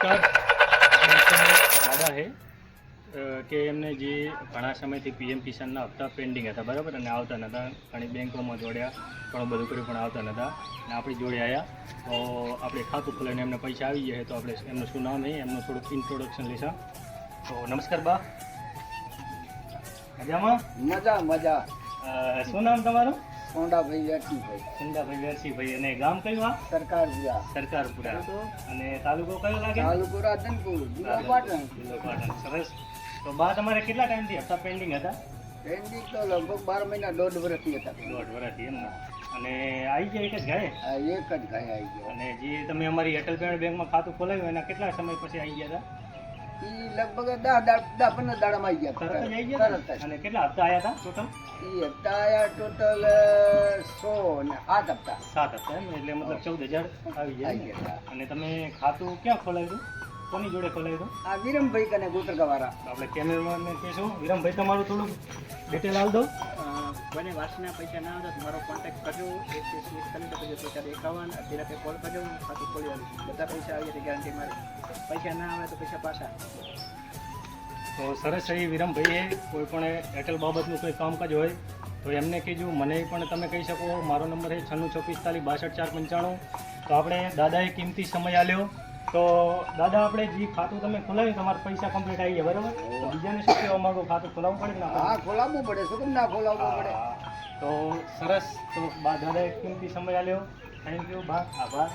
નમસ્કાર. દાદા હે કે એમને જે ઘણા સમયથી પીએમ કિસાનના હપ્તા પેન્ડિંગ હતા, બરાબર, અને આવતા નહોતા. ઘણી બેંકોમાં જોડ્યા, ઘણું બધું કર્યું પણ આવતા નહોતા, અને આપણી જોડે આવ્યા. તો આપણે ખાતું ખોલાવીને એમને પૈસા આવી જાય તો આપણે એમનું શું નામ નહીં, એમનું થોડુંક ઇન્ટ્રોડક્શન લઈશું. તો નમસ્કાર બા. મજામાં? મજા મજા. શું નામ તમારું? સોંડાભાઈ વેરસીભાઈ. સુંદાભાઈ વેરસીભાઈ. અને ગામ કયું? આ સરકારપુરા. સરકારપુરા. અને તાલુકો કયો લાગે? તાલુકો રાધનપુર, જિલ્લો પાટણ. જિલ્લો પાટણ. સરસ. તો બા તમારે કેટલા ટાઈમથી હપ્તા પેન્ડિંગ હતા? પેન્ડિંગ તો લગભગ 12 મહિના 1.5 વર્ષથી હતા. 1.5 વર્ષથી એમ ને. અને આવી ગયા એક જ ગાય? આ એક જ ગાય આવી ગયો. અને જે તમે અમારી અટલ પેમેન્ટ બેંકમાં ખાતું ખોલાવ્યું એના કેટલા સમય પછી આવી ગયા હતા? ઈ લગભગ 10-15 દાડામાં આવી ગયા. તરત જ આવી ગયા તરત હતા? જ. અને કેટલા હપ્તા આવ્યા હતા ટોટલ? ઈ હપ્તા આયા ટોટલ 107 હપ્તા 7 હપ્તા એમ ને? એટલે મતલબ 14,000 આવી જાય આવી ને? ગયા. અને તમે ખાતું ક્યાં ખોલાવ્યું? કોની જોડે ખોલાવ્યું? આ વિરમભાઈ કને ગોત્રકાવાળા. આપણે કેમેરામેનને કહીશું, વિરમભાઈ તમારું થોડું ડિટેલ આલ દો. કોઈને વાસના પૈસા ના આવે તો મારો કોન્ટેક્ટ કરજો. 120 કરીને તો પછી પૈસા 51 અત્યારે કોલ કરજો, હું ખાતું ખોલી આવીશ. બધા પૈસા આવી જાય ગેરંટી મારી. પૈસા ના આવે તો પૈસા પાછા. તો સરસ એ વિરમભાઈએ કોઈ પણ એરટેલ બાબતનું કોઈ કામકાજ હોય તો એમને કીધું, મને પણ તમે કહી શકો. મારો નંબર છે 9645462495. તો આપણે દાદાએ કિંમતી સમય આલ્યો. તો દાદા, આપણે જે ખાતું તમે ખોલાવ્યું તમારા પૈસા કમ્પ્લીટ આવી ગયા, બરાબર? તો બીજાને શું કહેવા માંગો? ખાતું ખોલાવવું પડે ને? હા, ખોલાવવું પડે. શું કેમ ના ખોલાવવું પડે? તો સરસ. તો દાદાએ કિંમતી સમય આલ્યો. થેન્ક યુ બા, આભાર.